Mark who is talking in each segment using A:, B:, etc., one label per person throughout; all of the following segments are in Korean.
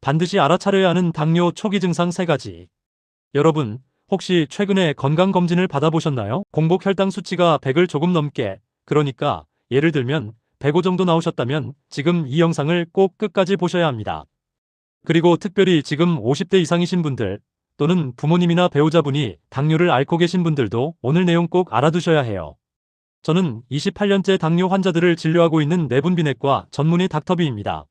A: 반드시 알아차려야 하는 당뇨 초기 증상 3가지. 여러분, 혹시 최근에 건강검진을 받아보셨나요? 공복 혈당 수치가 100을 조금 넘게, 그러니까 예를 들면 105 정도 나오셨다면 지금 이 영상을 꼭 끝까지 보셔야 합니다. 그리고 특별히 지금 50대 이상이신 분들, 또는 부모님이나 배우자분이 당뇨를 앓고 계신 분들도 오늘 내용 꼭 알아두셔야 해요. 저는 28년째 당뇨 환자들을 진료하고 있는 내분비내과 전문의 닥터비입니다.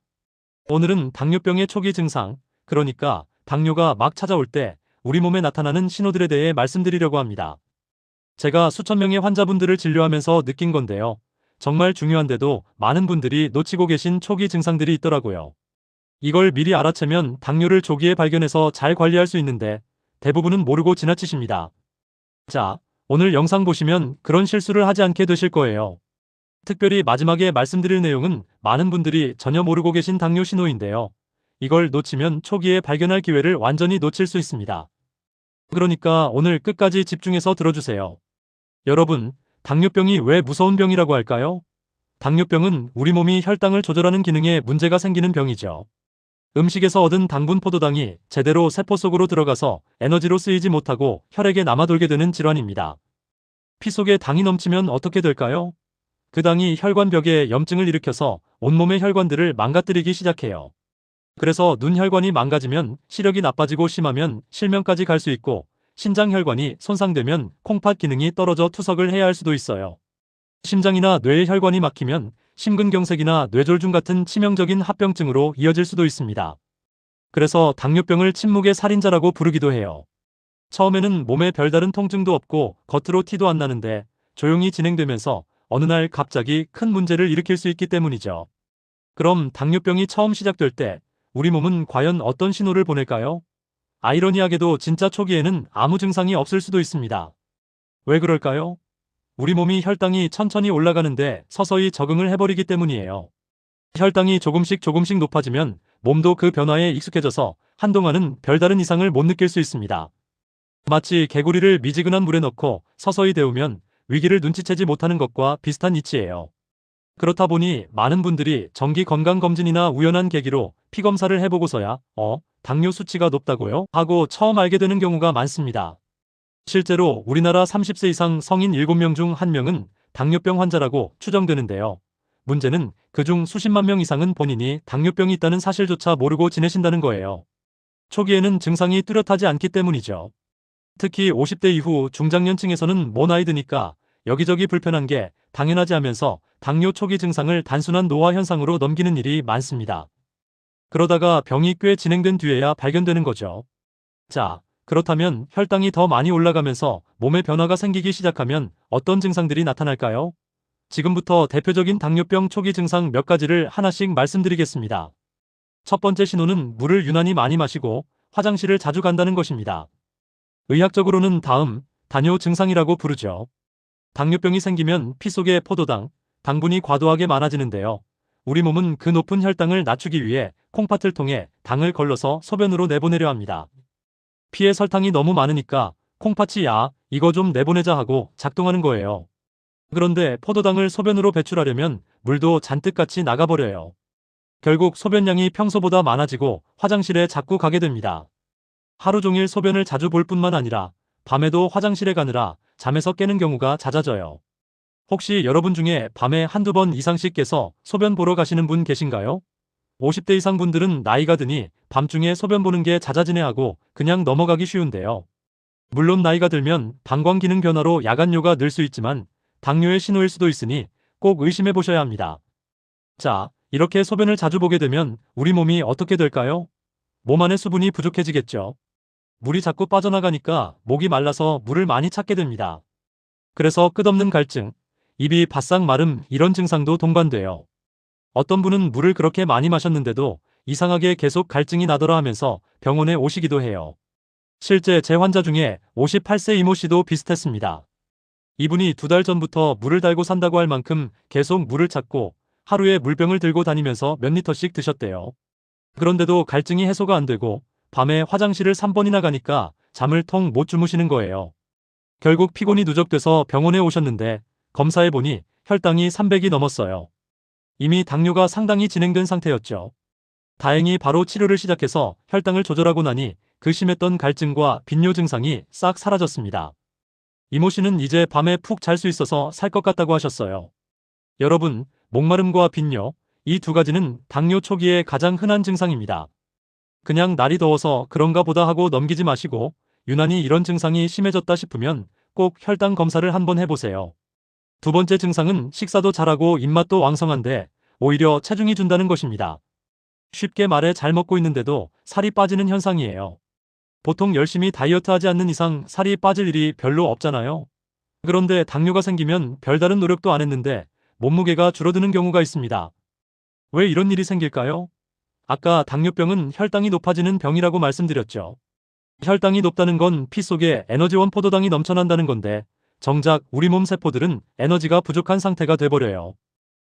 A: 오늘은 당뇨병의 초기 증상, 그러니까 당뇨가 막 찾아올 때 우리 몸에 나타나는 신호들에 대해 말씀드리려고 합니다. 제가 수천 명의 환자분들을 진료하면서 느낀 건데요. 정말 중요한데도 많은 분들이 놓치고 계신 초기 증상들이 있더라고요. 이걸 미리 알아채면 당뇨를 조기에 발견해서 잘 관리할 수 있는데 대부분은 모르고 지나치십니다. 자, 오늘 영상 보시면 그런 실수를 하지 않게 되실 거예요. 특별히 마지막에 말씀드릴 내용은 많은 분들이 전혀 모르고 계신 당뇨 신호인데요. 이걸 놓치면 초기에 발견할 기회를 완전히 놓칠 수 있습니다. 그러니까 오늘 끝까지 집중해서 들어주세요. 여러분, 당뇨병이 왜 무서운 병이라고 할까요? 당뇨병은 우리 몸이 혈당을 조절하는 기능에 문제가 생기는 병이죠. 음식에서 얻은 당분 포도당이 제대로 세포 속으로 들어가서 에너지로 쓰이지 못하고 혈액에 남아돌게 되는 질환입니다. 피 속에 당이 넘치면 어떻게 될까요? 그 당이 혈관벽에 염증을 일으켜서 온몸의 혈관들을 망가뜨리기 시작해요. 그래서 눈 혈관이 망가지면 시력이 나빠지고 심하면 실명까지 갈 수 있고, 신장 혈관이 손상되면 콩팥 기능이 떨어져 투석을 해야 할 수도 있어요. 심장이나 뇌의 혈관이 막히면 심근경색이나 뇌졸중 같은 치명적인 합병증으로 이어질 수도 있습니다. 그래서 당뇨병을 침묵의 살인자라고 부르기도 해요. 처음에는 몸에 별다른 통증도 없고 겉으로 티도 안 나는데 조용히 진행되면서 어느 날 갑자기 큰 문제를 일으킬 수 있기 때문이죠. 그럼 당뇨병이 처음 시작될 때 우리 몸은 과연 어떤 신호를 보낼까요? 아이러니하게도 진짜 초기에는 아무 증상이 없을 수도 있습니다. 왜 그럴까요? 우리 몸이 혈당이 천천히 올라가는데 서서히 적응을 해버리기 때문이에요. 혈당이 조금씩 높아지면 몸도 그 변화에 익숙해져서 한동안은 별다른 이상을 못 느낄 수 있습니다. 마치 개구리를 미지근한 물에 넣고 서서히 데우면 위기를 눈치채지 못하는 것과 비슷한 이치예요. 그렇다 보니 많은 분들이 정기 건강검진이나 우연한 계기로 피검사를 해보고서야 당뇨 수치가 높다고요? 하고 처음 알게 되는 경우가 많습니다. 실제로 우리나라 30세 이상 성인 7명 중 1명은 당뇨병 환자라고 추정되는데요. 문제는 그중 수십만 명 이상은 본인이 당뇨병이 있다는 사실조차 모르고 지내신다는 거예요. 초기에는 증상이 뚜렷하지 않기 때문이죠. 특히 50대 이후 중장년층에서는 뭐 나이 드니까 여기저기 불편한 게 당연하지 하면서 당뇨 초기 증상을 단순한 노화 현상으로 넘기는 일이 많습니다. 그러다가 병이 꽤 진행된 뒤에야 발견되는 거죠. 자, 그렇다면 혈당이 더 많이 올라가면서 몸에 변화가 생기기 시작하면 어떤 증상들이 나타날까요? 지금부터 대표적인 당뇨병 초기 증상 몇 가지를 하나씩 말씀드리겠습니다. 첫 번째 신호는 물을 유난히 많이 마시고 화장실을 자주 간다는 것입니다. 의학적으로는 단뇨 증상이라고 부르죠. 당뇨병이 생기면 피 속에 포도당, 당분이 과도하게 많아지는데요. 우리 몸은 그 높은 혈당을 낮추기 위해 콩팥을 통해 당을 걸러서 소변으로 내보내려 합니다. 피에 설탕이 너무 많으니까 콩팥이 이거 좀 내보내자 하고 작동하는 거예요. 그런데 포도당을 소변으로 배출하려면 물도 잔뜩 같이 나가버려요. 결국 소변량이 평소보다 많아지고 화장실에 자꾸 가게 됩니다. 하루 종일 소변을 자주 볼 뿐만 아니라 밤에도 화장실에 가느라 잠에서 깨는 경우가 잦아져요. 혹시 여러분 중에 밤에 한두 번 이상씩 깨서 소변 보러 가시는 분 계신가요? 50대 이상 분들은 나이가 드니 밤중에 소변 보는 게 잦아지네 하고 그냥 넘어가기 쉬운데요. 물론 나이가 들면 방광 기능 변화로 야간뇨가 늘 수 있지만 당뇨의 신호일 수도 있으니 꼭 의심해 보셔야 합니다. 자, 이렇게 소변을 자주 보게 되면 우리 몸이 어떻게 될까요? 몸 안에 수분이 부족해지겠죠. 물이 자꾸 빠져나가니까 목이 말라서 물을 많이 찾게 됩니다. 그래서 끝없는 갈증, 입이 바싹 마름 이런 증상도 동반돼요. 어떤 분은 물을 그렇게 많이 마셨는데도 이상하게 계속 갈증이 나더라 하면서 병원에 오시기도 해요. 실제 제 환자 중에 58세 이모 씨도 비슷했습니다. 이분이 2달 전부터 물을 달고 산다고 할 만큼 계속 물을 찾고 하루에 물병을 들고 다니면서 몇 리터씩 드셨대요. 그런데도 갈증이 해소가 안 되고 밤에 화장실을 3번이나 가니까 잠을 통 못 주무시는 거예요. 결국 피곤이 누적돼서 병원에 오셨는데 검사해보니 혈당이 300이 넘었어요. 이미 당뇨가 상당히 진행된 상태였죠. 다행히 바로 치료를 시작해서 혈당을 조절하고 나니 그 심했던 갈증과 빈뇨 증상이 싹 사라졌습니다. 이모 씨는 이제 밤에 푹 잘 수 있어서 살 것 같다고 하셨어요. 여러분, 목마름과 빈뇨, 이 두 가지는 당뇨 초기의 가장 흔한 증상입니다. 그냥 날이 더워서 그런가 보다 하고 넘기지 마시고 유난히 이런 증상이 심해졌다 싶으면 꼭 혈당 검사를 한번 해보세요. 두 번째 증상은 식사도 잘하고 입맛도 왕성한데 오히려 체중이 준다는 것입니다. 쉽게 말해 잘 먹고 있는데도 살이 빠지는 현상이에요. 보통 열심히 다이어트하지 않는 이상 살이 빠질 일이 별로 없잖아요. 그런데 당뇨가 생기면 별다른 노력도 안 했는데 몸무게가 줄어드는 경우가 있습니다. 왜 이런 일이 생길까요? 아까 당뇨병은 혈당이 높아지는 병이라고 말씀드렸죠. 혈당이 높다는 건 피 속에 에너지원 포도당이 넘쳐난다는 건데 정작 우리 몸 세포들은 에너지가 부족한 상태가 돼버려요.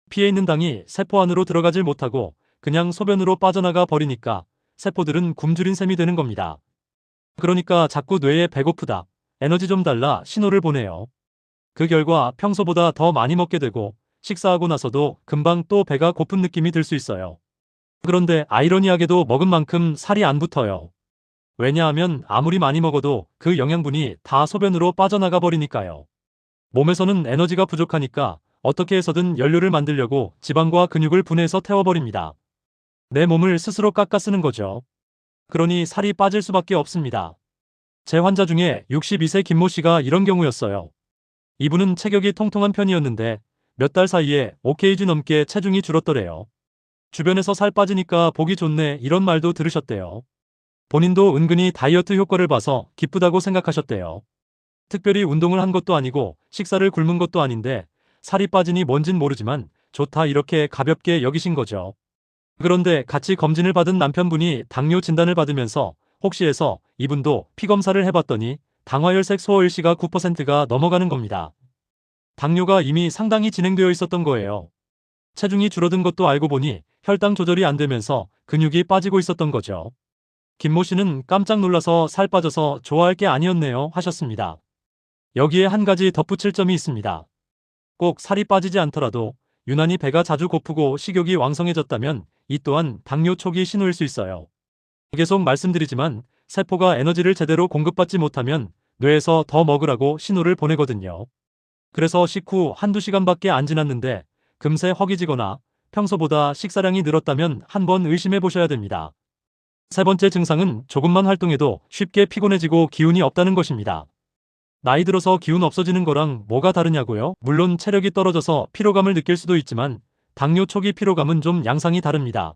A: 피에 있는 당이 세포 안으로 들어가질 못하고 그냥 소변으로 빠져나가 버리니까 세포들은 굶주린 셈이 되는 겁니다. 그러니까 자꾸 뇌에 배고프다, 에너지 좀 달라 신호를 보내요. 그 결과 평소보다 더 많이 먹게 되고 식사하고 나서도 금방 또 배가 고픈 느낌이 들 수 있어요. 그런데 아이러니하게도 먹은 만큼 살이 안 붙어요. 왜냐하면 아무리 많이 먹어도 그 영양분이 다 소변으로 빠져나가 버리니까요. 몸에서는 에너지가 부족하니까 어떻게 해서든 연료를 만들려고 지방과 근육을 분해해서 태워버립니다. 내 몸을 스스로 깎아 쓰는 거죠. 그러니 살이 빠질 수밖에 없습니다. 제 환자 중에 62세 김모 씨가 이런 경우였어요. 이분은 체격이 통통한 편이었는데 몇 달 사이에 5kg 넘게 체중이 줄었더래요. 주변에서 살 빠지니까 보기 좋네 이런 말도 들으셨대요. 본인도 은근히 다이어트 효과를 봐서 기쁘다고 생각하셨대요. 특별히 운동을 한 것도 아니고 식사를 굶은 것도 아닌데 살이 빠지니 뭔진 모르지만 좋다 이렇게 가볍게 여기신 거죠. 그런데 같이 검진을 받은 남편분이 당뇨 진단을 받으면서 혹시 해서 이분도 피검사를 해봤더니 당화혈색 소화일시가 9%가 넘어가는 겁니다. 당뇨가 이미 상당히 진행되어 있었던 거예요. 체중이 줄어든 것도 알고 보니 혈당 조절이 안 되면서 근육이 빠지고 있었던 거죠. 김모 씨는 깜짝 놀라서 살 빠져서 좋아할 게 아니었네요 하셨습니다. 여기에 한 가지 덧붙일 점이 있습니다. 꼭 살이 빠지지 않더라도 유난히 배가 자주 고프고 식욕이 왕성해졌다면 이 또한 당뇨 초기 신호일 수 있어요. 계속 말씀드리지만 세포가 에너지를 제대로 공급받지 못하면 뇌에서 더 먹으라고 신호를 보내거든요. 그래서 식후 한두 시간밖에 안 지났는데 금세 허기지거나 평소보다 식사량이 늘었다면 한번 의심해 보셔야 됩니다. 세 번째 증상은 조금만 활동해도 쉽게 피곤해지고 기운이 없다는 것입니다. 나이 들어서 기운 없어지는 거랑 뭐가 다르냐고요? 물론 체력이 떨어져서 피로감을 느낄 수도 있지만 당뇨 초기 피로감은 좀 양상이 다릅니다.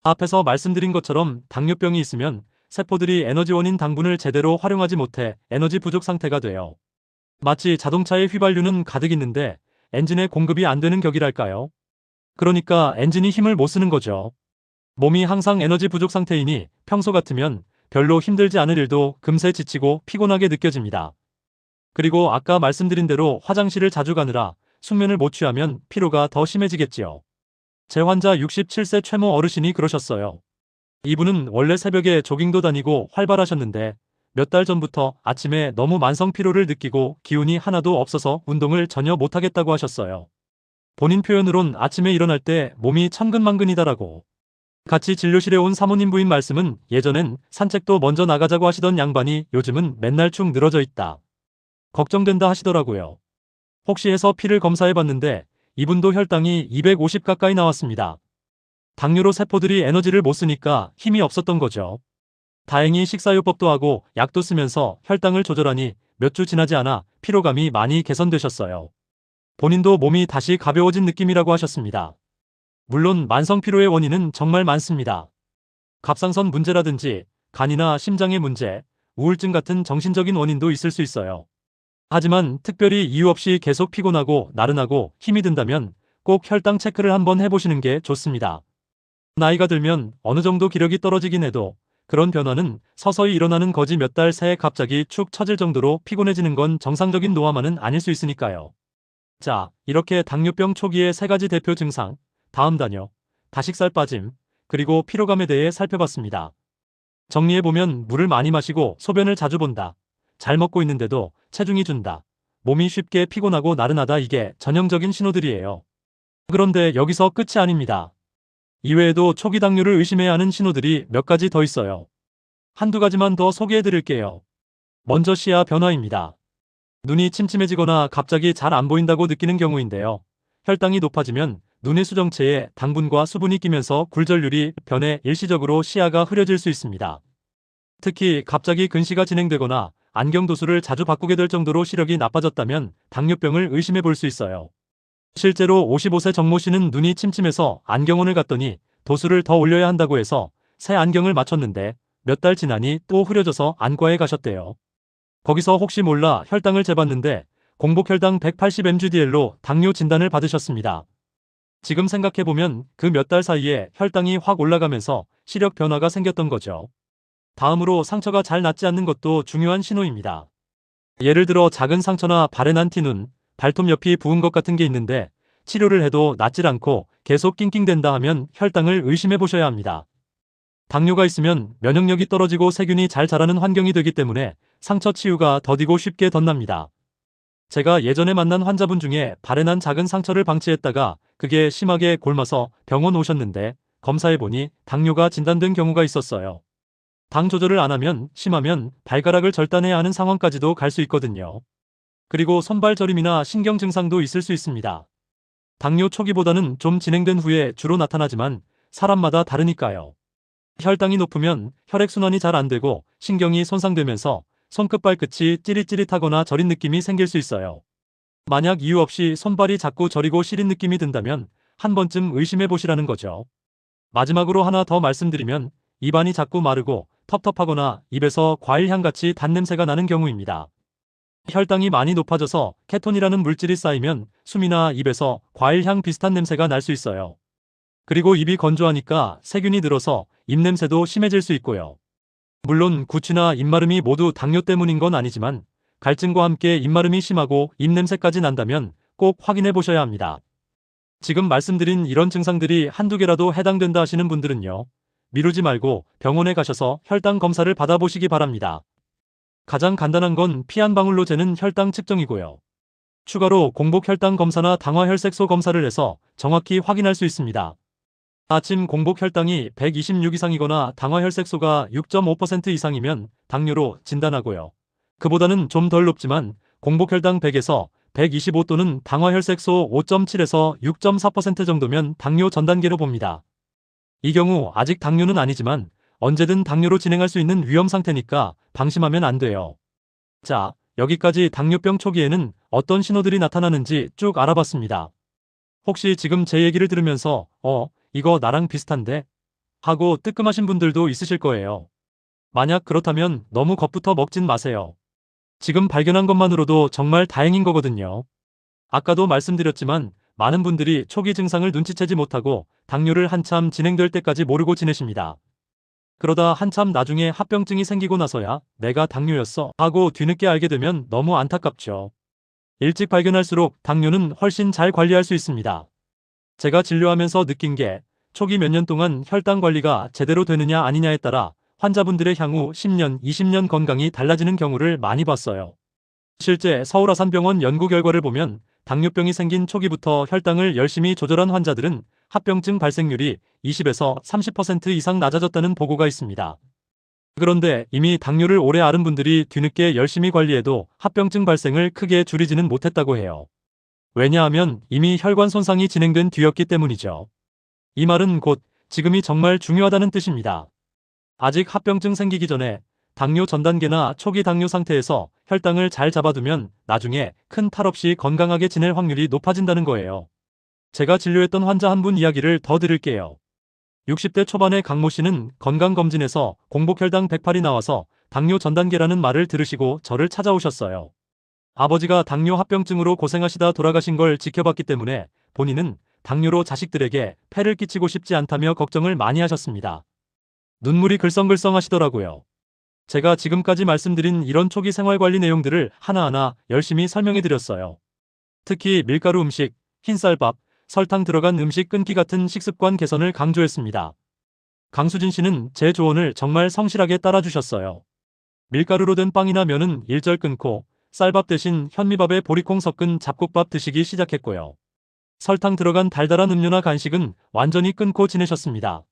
A: 앞에서 말씀드린 것처럼 당뇨병이 있으면 세포들이 에너지원인 당분을 제대로 활용하지 못해 에너지 부족 상태가 돼요. 마치 자동차의 휘발유는 가득 있는데 엔진에 공급이 안 되는 격이랄까요? 그러니까 엔진이 힘을 못 쓰는 거죠. 몸이 항상 에너지 부족 상태이니 평소 같으면 별로 힘들지 않을 일도 금세 지치고 피곤하게 느껴집니다. 그리고 아까 말씀드린 대로 화장실을 자주 가느라 숙면을 못 취하면 피로가 더 심해지겠지요. 제 환자 67세 최모 어르신이 그러셨어요. 이분은 원래 새벽에 조깅도 다니고 활발하셨는데 몇 달 전부터 아침에 너무 만성 피로를 느끼고 기운이 하나도 없어서 운동을 전혀 못하겠다고 하셨어요. 본인 표현으론 아침에 일어날 때 몸이 천근만근이다라고. 같이 진료실에 온 사모님 부인 말씀은 예전엔 산책도 먼저 나가자고 하시던 양반이 요즘은 맨날 축 늘어져 있다. 걱정된다 하시더라고요. 혹시 해서 피를 검사해봤는데 이분도 혈당이 250 가까이 나왔습니다. 당뇨로 세포들이 에너지를 못 쓰니까 힘이 없었던 거죠. 다행히 식사요법도 하고 약도 쓰면서 혈당을 조절하니 몇 주 지나지 않아 피로감이 많이 개선되셨어요. 본인도 몸이 다시 가벼워진 느낌이라고 하셨습니다. 물론 만성 피로의 원인은 정말 많습니다. 갑상선 문제라든지 간이나 심장의 문제, 우울증 같은 정신적인 원인도 있을 수 있어요. 하지만 특별히 이유 없이 계속 피곤하고 나른하고 힘이 든다면 꼭 혈당 체크를 한번 해보시는 게 좋습니다. 나이가 들면 어느 정도 기력이 떨어지긴 해도 그런 변화는 서서히 일어나는 거지 몇 달 새에 갑자기 축 처질 정도로 피곤해지는 건 정상적인 노화만은 아닐 수 있으니까요. 자, 이렇게 당뇨병 초기의 세 가지 대표 증상, 다음 단요, 다식살 빠짐, 그리고 피로감에 대해 살펴봤습니다. 정리해보면 물을 많이 마시고 소변을 자주 본다, 잘 먹고 있는데도 체중이 준다, 몸이 쉽게 피곤하고 나른하다 이게 전형적인 신호들이에요. 그런데 여기서 끝이 아닙니다. 이외에도 초기 당뇨를 의심해야 하는 신호들이 몇 가지 더 있어요. 한두 가지만 더 소개해 드릴게요. 먼저 시야 변화입니다. 눈이 침침해지거나 갑자기 잘 안 보인다고 느끼는 경우인데요. 혈당이 높아지면 눈의 수정체에 당분과 수분이 끼면서 굴절률이 변해 일시적으로 시야가 흐려질 수 있습니다. 특히 갑자기 근시가 진행되거나 안경 도수를 자주 바꾸게 될 정도로 시력이 나빠졌다면 당뇨병을 의심해 볼 수 있어요. 실제로 55세 정모 씨는 눈이 침침해서 안경원을 갔더니 도수를 더 올려야 한다고 해서 새 안경을 맞췄는데 몇 달 지나니 또 흐려져서 안과에 가셨대요. 거기서 혹시 몰라 혈당을 재봤는데 공복혈당 180mg/dl로 당뇨 진단을 받으셨습니다. 지금 생각해보면 그 몇 달 사이에 혈당이 확 올라가면서 시력 변화가 생겼던 거죠. 다음으로 상처가 잘 낫지 않는 것도 중요한 신호입니다. 예를 들어 작은 상처나 발에 난 티눈, 발톱 옆이 부은 것 같은 게 있는데 치료를 해도 낫질 않고 계속 낑낑댄다 하면 혈당을 의심해 보셔야 합니다. 당뇨가 있으면 면역력이 떨어지고 세균이 잘 자라는 환경이 되기 때문에 상처 치유가 더디고 쉽게 덧납니다. 제가 예전에 만난 환자분 중에 발에 난 작은 상처를 방치했다가 그게 심하게 골마서 병원 오셨는데 검사해보니 당뇨가 진단된 경우가 있었어요. 당 조절을 안 하면 심하면 발가락을 절단해야 하는 상황까지도 갈 수 있거든요. 그리고 손발 저림이나 신경 증상도 있을 수 있습니다. 당뇨 초기보다는 좀 진행된 후에 주로 나타나지만 사람마다 다르니까요. 혈당이 높으면 혈액순환이 잘 안 되고 신경이 손상되면서 손끝 발끝이 찌릿찌릿하거나 저린 느낌이 생길 수 있어요. 만약 이유 없이 손발이 자꾸 저리고 시린 느낌이 든다면 한 번쯤 의심해 보시라는 거죠. 마지막으로 하나 더 말씀드리면 입안이 자꾸 마르고 텁텁하거나 입에서 과일향같이 단냄새가 나는 경우입니다. 혈당이 많이 높아져서 케톤이라는 물질이 쌓이면 숨이나 입에서 과일향 비슷한 냄새가 날 수 있어요. 그리고 입이 건조하니까 세균이 늘어서 입냄새도 심해질 수 있고요. 물론 구취나 입마름이 모두 당뇨 때문인 건 아니지만 갈증과 함께 입마름이 심하고 입냄새까지 난다면 꼭 확인해 보셔야 합니다. 지금 말씀드린 이런 증상들이 한두 개라도 해당된다 하시는 분들은요. 미루지 말고 병원에 가셔서 혈당 검사를 받아보시기 바랍니다. 가장 간단한 건 피 한 방울로 재는 혈당 측정이고요. 추가로 공복 혈당 검사나 당화 혈색소 검사를 해서 정확히 확인할 수 있습니다. 아침 공복 혈당이 126 이상이거나 당화 혈색소가 6.5% 이상이면 당뇨로 진단하고요. 그보다는 좀 덜 높지만 공복 혈당 100에서 125 또는 당화 혈색소 5.7에서 6.4% 정도면 당뇨 전 단계로 봅니다. 이 경우 아직 당뇨는 아니지만 언제든 당뇨로 진행할 수 있는 위험 상태니까 방심하면 안 돼요. 자, 여기까지 당뇨병 초기에는 어떤 신호들이 나타나는지 쭉 알아봤습니다. 혹시 지금 제 얘기를 들으면서 이거 나랑 비슷한데? 하고 뜨끔하신 분들도 있으실 거예요. 만약 그렇다면 너무 겁부터 먹진 마세요. 지금 발견한 것만으로도 정말 다행인 거거든요. 아까도 말씀드렸지만 많은 분들이 초기 증상을 눈치채지 못하고 당뇨를 한참 진행될 때까지 모르고 지내십니다. 그러다 한참 나중에 합병증이 생기고 나서야 내가 당뇨였어 하고 뒤늦게 알게 되면 너무 안타깝죠. 일찍 발견할수록 당뇨는 훨씬 잘 관리할 수 있습니다. 제가 진료하면서 느낀 게 초기 몇 년 동안 혈당 관리가 제대로 되느냐 아니냐에 따라 환자분들의 향후 10년, 20년 건강이 달라지는 경우를 많이 봤어요. 실제 서울아산병원 연구 결과를 보면 당뇨병이 생긴 초기부터 혈당을 열심히 조절한 환자들은 합병증 발생률이 20에서 30% 이상 낮아졌다는 보고가 있습니다. 그런데 이미 당뇨를 오래 앓은 분들이 뒤늦게 열심히 관리해도 합병증 발생을 크게 줄이지는 못했다고 해요. 왜냐하면 이미 혈관 손상이 진행된 뒤였기 때문이죠. 이 말은 곧 지금이 정말 중요하다는 뜻입니다. 아직 합병증 생기기 전에 당뇨 전 단계나 초기 당뇨 상태에서 혈당을 잘 잡아두면 나중에 큰 탈 없이 건강하게 지낼 확률이 높아진다는 거예요. 제가 진료했던 환자 한 분 이야기를 더 드릴게요. 60대 초반의 강모 씨는 건강검진에서 공복혈당 108이 나와서 당뇨 전 단계라는 말을 들으시고 저를 찾아오셨어요. 아버지가 당뇨 합병증으로 고생하시다 돌아가신 걸 지켜봤기 때문에 본인은 당뇨로 자식들에게 폐를 끼치고 싶지 않다며 걱정을 많이 하셨습니다. 눈물이 글썽글썽 하시더라고요. 제가 지금까지 말씀드린 이런 초기 생활관리 내용들을 하나하나 열심히 설명해드렸어요. 특히 밀가루 음식, 흰쌀밥, 설탕 들어간 음식 끊기 같은 식습관 개선을 강조했습니다. 강수진 씨는 제 조언을 정말 성실하게 따라주셨어요. 밀가루로 된 빵이나 면은 일절 끊고 쌀밥 대신 현미밥에 보리콩 섞은 잡곡밥 드시기 시작했고요. 설탕 들어간 달달한 음료나 간식은 완전히 끊고 지내셨습니다.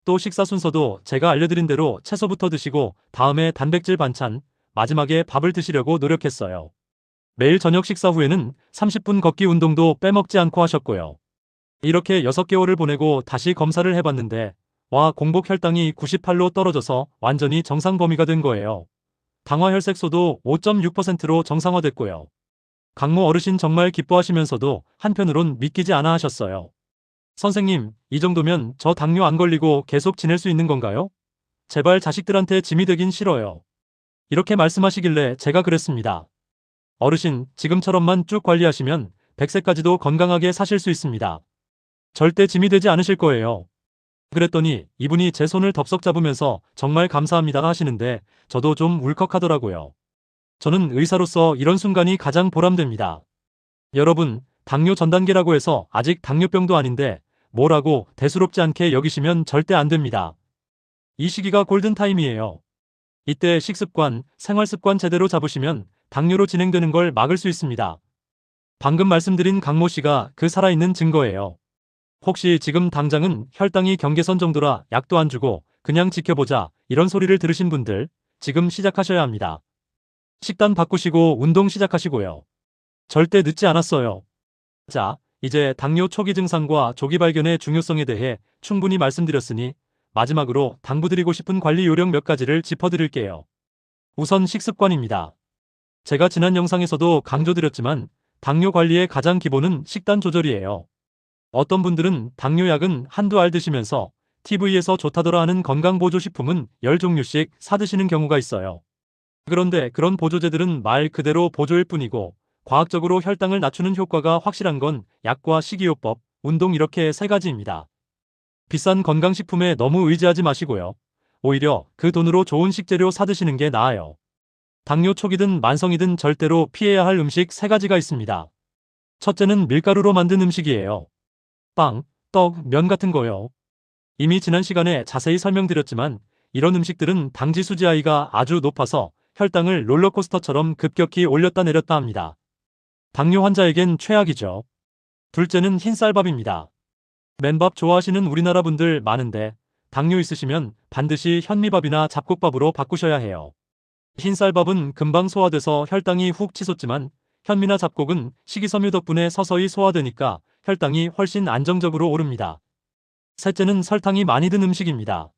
A: 또 식사 순서도 제가 알려드린 대로 채소부터 드시고 다음에 단백질 반찬, 마지막에 밥을 드시려고 노력했어요. 매일 저녁 식사 후에는 30분 걷기 운동도 빼먹지 않고 하셨고요. 이렇게 6개월을 보내고 다시 검사를 해봤는데 와, 공복 혈당이 98로 떨어져서 완전히 정상 범위가 된 거예요. 당화 혈색소도 5.6%로 정상화됐고요. 강모 어르신 정말 기뻐하시면서도 한편으론 믿기지 않아 하셨어요. 선생님, 이 정도면 저 당뇨 안 걸리고 계속 지낼 수 있는 건가요? 제발 자식들한테 짐이 되긴 싫어요. 이렇게 말씀하시길래 제가 그랬습니다. 어르신, 지금처럼만 쭉 관리하시면 100세까지도 건강하게 사실 수 있습니다. 절대 짐이 되지 않으실 거예요. 그랬더니 이분이 제 손을 덥석 잡으면서 정말 감사합니다 하시는데 저도 좀 울컥하더라고요. 저는 의사로서 이런 순간이 가장 보람됩니다. 여러분, 당뇨 전 단계라고 해서 아직 당뇨병도 아닌데 뭐라고 대수롭지 않게 여기시면 절대 안 됩니다. 이 시기가 골든타임이에요. 이때 식습관, 생활습관 제대로 잡으시면 당뇨로 진행되는 걸 막을 수 있습니다. 방금 말씀드린 강모 씨가 그 살아있는 증거예요. 혹시 지금 당장은 혈당이 경계선 정도라 약도 안 주고 그냥 지켜보자 이런 소리를 들으신 분들 지금 시작하셔야 합니다. 식단 바꾸시고 운동 시작하시고요. 절대 늦지 않았어요. 자, 이제 당뇨 초기 증상과 조기 발견의 중요성에 대해 충분히 말씀드렸으니 마지막으로 당부드리고 싶은 관리 요령 몇 가지를 짚어드릴게요. 우선 식습관입니다. 제가 지난 영상에서도 강조드렸지만 당뇨 관리의 가장 기본은 식단 조절이에요. 어떤 분들은 당뇨약은 한두 알 드시면서 TV에서 좋다더라 하는 건강보조식품은 10종류씩 사드시는 경우가 있어요. 그런데 그런 보조제들은 말 그대로 보조일 뿐이고 과학적으로 혈당을 낮추는 효과가 확실한 건 약과 식이요법, 운동 이렇게 3가지입니다. 비싼 건강식품에 너무 의지하지 마시고요. 오히려 그 돈으로 좋은 식재료 사드시는 게 나아요. 당뇨 초기든 만성이든 절대로 피해야 할 음식 3가지가 있습니다. 첫째는 밀가루로 만든 음식이에요. 빵, 떡, 면 같은 거요. 이미 지난 시간에 자세히 설명드렸지만 이런 음식들은 당지수지I가 아주 높아서 혈당을 롤러코스터처럼 급격히 올렸다 내렸다 합니다. 당뇨 환자에겐 최악이죠. 둘째는 흰쌀밥입니다. 맨밥 좋아하시는 우리나라 분들 많은데 당뇨 있으시면 반드시 현미밥이나 잡곡밥으로 바꾸셔야 해요. 흰쌀밥은 금방 소화돼서 혈당이 훅 치솟지만 현미나 잡곡은 식이섬유 덕분에 서서히 소화되니까 혈당이 훨씬 안정적으로 오릅니다. 셋째는 설탕이 많이 든 음식입니다.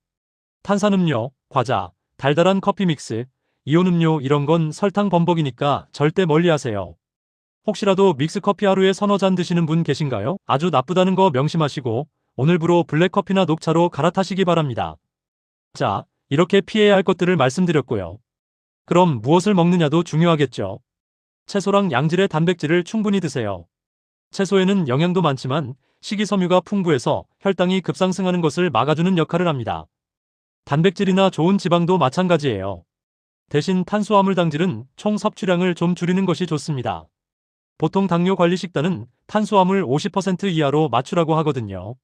A: 탄산음료, 과자, 달달한 커피 믹스, 이온음료 이런 건 설탕 범벅이니까 절대 멀리하세요. 혹시라도 믹스커피 하루에 서너 잔 드시는 분 계신가요? 아주 나쁘다는 거 명심하시고 오늘부로 블랙커피나 녹차로 갈아타시기 바랍니다. 자, 이렇게 피해야 할 것들을 말씀드렸고요. 그럼 무엇을 먹느냐도 중요하겠죠. 채소랑 양질의 단백질을 충분히 드세요. 채소에는 영양도 많지만 식이섬유가 풍부해서 혈당이 급상승하는 것을 막아주는 역할을 합니다. 단백질이나 좋은 지방도 마찬가지예요. 대신 탄수화물 당질은 총 섭취량을 좀 줄이는 것이 좋습니다. 보통 당뇨 관리 식단은 탄수화물 50% 이하로 맞추라고 하거든요.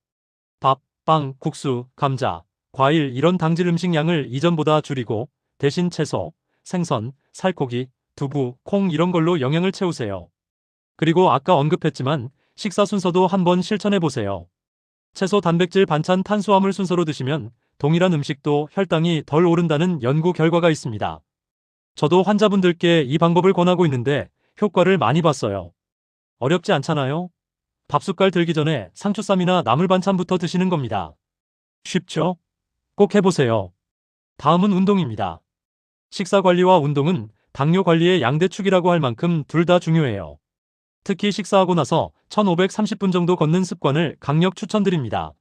A: 밥, 빵, 국수, 감자, 과일 이런 당질 음식 양을 이전보다 줄이고 대신 채소, 생선, 살코기, 두부, 콩 이런 걸로 영양을 채우세요. 그리고 아까 언급했지만 식사 순서도 한번 실천해보세요. 채소 단백질 반찬 탄수화물 순서로 드시면 동일한 음식도 혈당이 덜 오른다는 연구 결과가 있습니다. 저도 환자분들께 이 방법을 권하고 있는데 효과를 많이 봤어요. 어렵지 않잖아요? 밥숟갈 들기 전에 상추쌈이나 나물 반찬부터 드시는 겁니다. 쉽죠? 꼭 해보세요. 다음은 운동입니다. 식사 관리와 운동은 당뇨 관리의 양대축이라고 할 만큼 둘 다 중요해요. 특히 식사하고 나서 1530분 정도 걷는 습관을 강력 추천드립니다.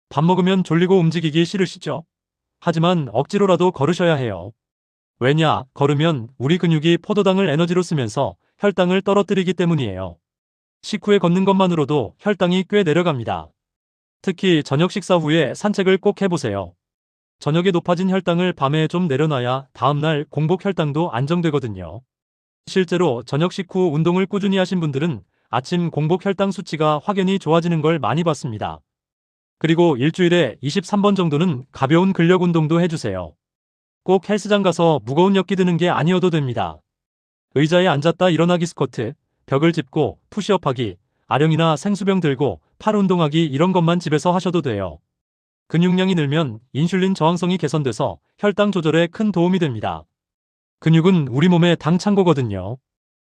A: 밥 먹으면 졸리고 움직이기 싫으시죠? 하지만 억지로라도 걸으셔야 해요. 왜냐, 걸으면 우리 근육이 포도당을 에너지로 쓰면서 혈당을 떨어뜨리기 때문이에요. 식후에 걷는 것만으로도 혈당이 꽤 내려갑니다. 특히 저녁 식사 후에 산책을 꼭 해보세요. 저녁에 높아진 혈당을 밤에 좀 내려놔야 다음날 공복 혈당도 안정되거든요. 실제로 저녁 식후 운동을 꾸준히 하신 분들은 아침 공복 혈당 수치가 확연히 좋아지는 걸 많이 봤습니다. 그리고 일주일에 23번 정도는 가벼운 근력 운동도 해주세요. 꼭 헬스장 가서 무거운 역기 드는 게 아니어도 됩니다. 의자에 앉았다 일어나기 스쿼트, 벽을 짚고 푸시업하기, 아령이나 생수병 들고 팔 운동하기 이런 것만 집에서 하셔도 돼요. 근육량이 늘면 인슐린 저항성이 개선돼서 혈당 조절에 큰 도움이 됩니다. 근육은 우리 몸의 당 창고거든요.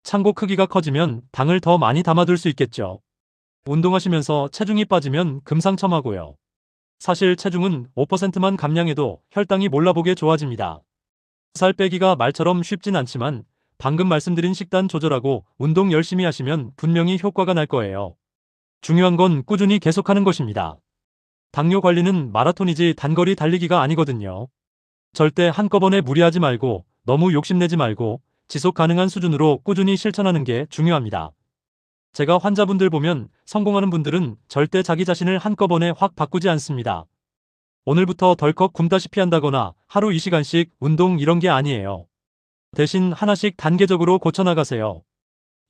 A: 창고 크기가 커지면 당을 더 많이 담아둘 수 있겠죠. 운동하시면서 체중이 빠지면 금상첨화고요. 사실 체중은 5%만 감량해도 혈당이 몰라보게 좋아집니다. 살 빼기가 말처럼 쉽진 않지만 방금 말씀드린 식단 조절하고 운동 열심히 하시면 분명히 효과가 날 거예요. 중요한 건 꾸준히 계속하는 것입니다. 당뇨 관리는 마라톤이지 단거리 달리기가 아니거든요. 절대 한꺼번에 무리하지 말고 너무 욕심내지 말고 지속 가능한 수준으로 꾸준히 실천하는 게 중요합니다. 제가 환자분들 보면 성공하는 분들은 절대 자기 자신을 한꺼번에 확 바꾸지 않습니다. 오늘부터 덜컥 굶다시피 한다거나 하루 2시간씩 운동 이런 게 아니에요. 대신 하나씩 단계적으로 고쳐나가세요.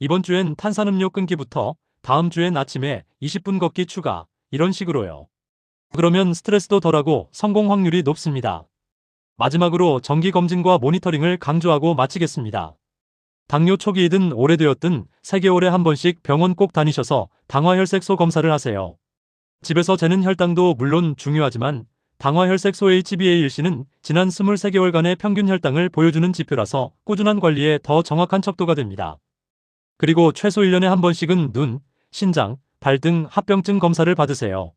A: 이번 주엔 탄산음료 끊기부터 다음 주엔 아침에 20분 걷기 추가 이런 식으로요. 그러면 스트레스도 덜하고 성공 확률이 높습니다. 마지막으로 정기검진과 모니터링을 강조하고 마치겠습니다. 당뇨 초기이든 오래되었든 3개월에 한 번씩 병원 꼭 다니셔서 당화혈색소 검사를 하세요. 집에서 재는 혈당도 물론 중요하지만 당화혈색소 HbA1c는 지난 23개월간의 평균 혈당을 보여주는 지표라서 꾸준한 관리에 더 정확한 척도가 됩니다. 그리고 최소 1년에 한 번씩은 눈, 신장, 발 등 합병증 검사를 받으세요.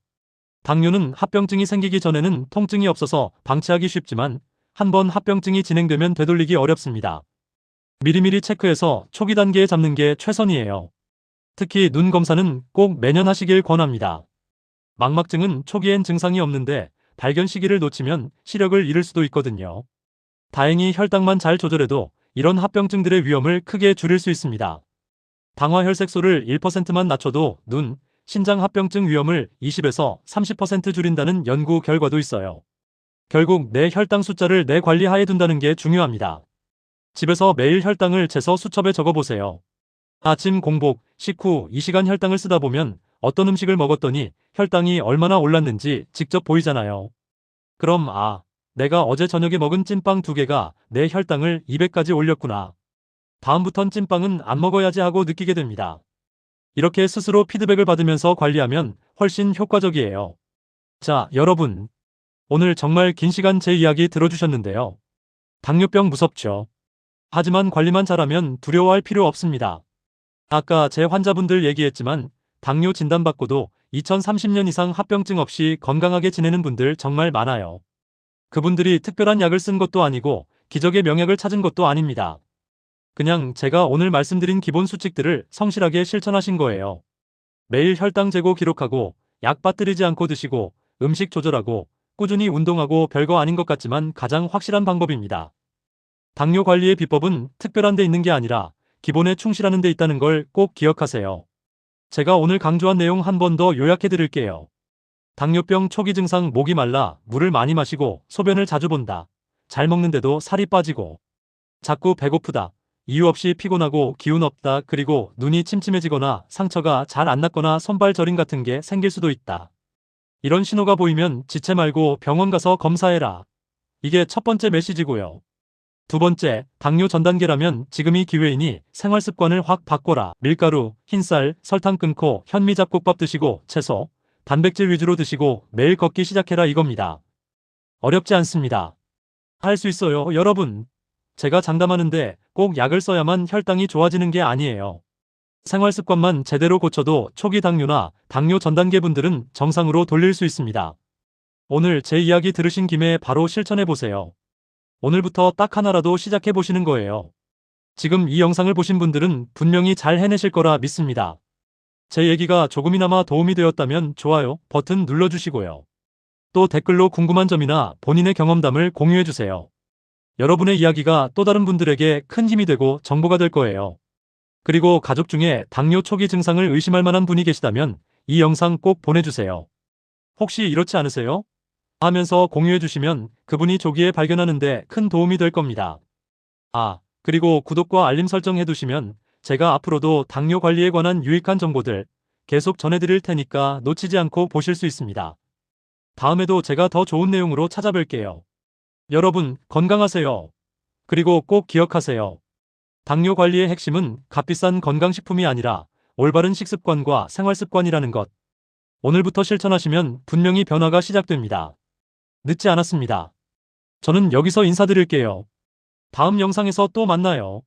A: 당뇨는 합병증이 생기기 전에는 통증이 없어서 방치하기 쉽지만 한번 합병증이 진행되면 되돌리기 어렵습니다. 미리미리 체크해서 초기 단계에 잡는 게 최선이에요. 특히 눈 검사는 꼭 매년 하시길 권합니다. 망막증은 초기엔 증상이 없는데 발견 시기를 놓치면 시력을 잃을 수도 있거든요. 다행히 혈당만 잘 조절해도 이런 합병증들의 위험을 크게 줄일 수 있습니다. 당화혈색소를 1%만 낮춰도 눈, 신장 합병증 위험을 20에서 30% 줄인다는 연구 결과도 있어요. 결국 내 혈당 숫자를 내 관리 하에 둔다는 게 중요합니다. 집에서 매일 혈당을 재서 수첩에 적어보세요. 아침 공복, 식후 2시간 혈당을 쓰다 보면 어떤 음식을 먹었더니 혈당이 얼마나 올랐는지 직접 보이잖아요. 그럼 내가 어제 저녁에 먹은 찐빵 2개가 내 혈당을 200까지 올렸구나. 다음부턴 찐빵은 안 먹어야지 하고 느끼게 됩니다. 이렇게 스스로 피드백을 받으면서 관리하면 훨씬 효과적이에요. 자, 여러분. 오늘 정말 긴 시간 제 이야기 들어주셨는데요. 당뇨병 무섭죠? 하지만 관리만 잘하면 두려워할 필요 없습니다. 아까 제 환자분들 얘기했지만 당뇨 진단받고도 2030년 이상 합병증 없이 건강하게 지내는 분들 정말 많아요. 그분들이 특별한 약을 쓴 것도 아니고 기적의 명약을 찾은 것도 아닙니다. 그냥 제가 오늘 말씀드린 기본 수칙들을 성실하게 실천하신 거예요. 매일 혈당 재고 기록하고 약 빠뜨리지 않고 드시고 음식 조절하고 꾸준히 운동하고 별거 아닌 것 같지만 가장 확실한 방법입니다. 당뇨 관리의 비법은 특별한 데 있는 게 아니라 기본에 충실하는 데 있다는 걸 꼭 기억하세요. 제가 오늘 강조한 내용 한 번 더 요약해 드릴게요. 당뇨병 초기 증상 목이 말라, 물을 많이 마시고 소변을 자주 본다. 잘 먹는데도 살이 빠지고 자꾸 배고프다. 이유 없이 피곤하고 기운 없다. 그리고 눈이 침침해지거나 상처가 잘 안 낫거나 손발 저림 같은 게 생길 수도 있다. 이런 신호가 보이면 지체 말고 병원 가서 검사해라. 이게 첫 번째 메시지고요. 두 번째, 당뇨 전 단계라면 지금이 기회이니 생활 습관을 확 바꿔라. 밀가루, 흰쌀, 설탕 끊고 현미 잡곡밥 드시고 채소, 단백질 위주로 드시고 매일 걷기 시작해라 이겁니다. 어렵지 않습니다. 할 수 있어요, 여러분. 제가 장담하는데 꼭 약을 써야만 혈당이 좋아지는 게 아니에요. 생활 습관만 제대로 고쳐도 초기 당뇨나 당뇨 전 단계 분들은 정상으로 돌릴 수 있습니다. 오늘 제 이야기 들으신 김에 바로 실천해 보세요. 오늘부터 딱 하나라도 시작해 보시는 거예요. 지금 이 영상을 보신 분들은 분명히 잘 해내실 거라 믿습니다. 제 얘기가 조금이나마 도움이 되었다면 좋아요 버튼 눌러주시고요. 또 댓글로 궁금한 점이나 본인의 경험담을 공유해 주세요. 여러분의 이야기가 또 다른 분들에게 큰 힘이 되고 정보가 될 거예요. 그리고 가족 중에 당뇨 초기 증상을 의심할 만한 분이 계시다면 이 영상 꼭 보내주세요. 혹시 이렇지 않으세요? 하면서 공유해 주시면 그분이 조기에 발견하는 데 큰 도움이 될 겁니다. 그리고 구독과 알림 설정 해두시면 제가 앞으로도 당뇨 관리에 관한 유익한 정보들 계속 전해드릴 테니까 놓치지 않고 보실 수 있습니다. 다음에도 제가 더 좋은 내용으로 찾아뵐게요. 여러분 건강하세요. 그리고 꼭 기억하세요. 당뇨 관리의 핵심은 값비싼 건강식품이 아니라 올바른 식습관과 생활습관이라는 것. 오늘부터 실천하시면 분명히 변화가 시작됩니다. 늦지 않았습니다. 저는 여기서 인사드릴게요. 다음 영상에서 또 만나요.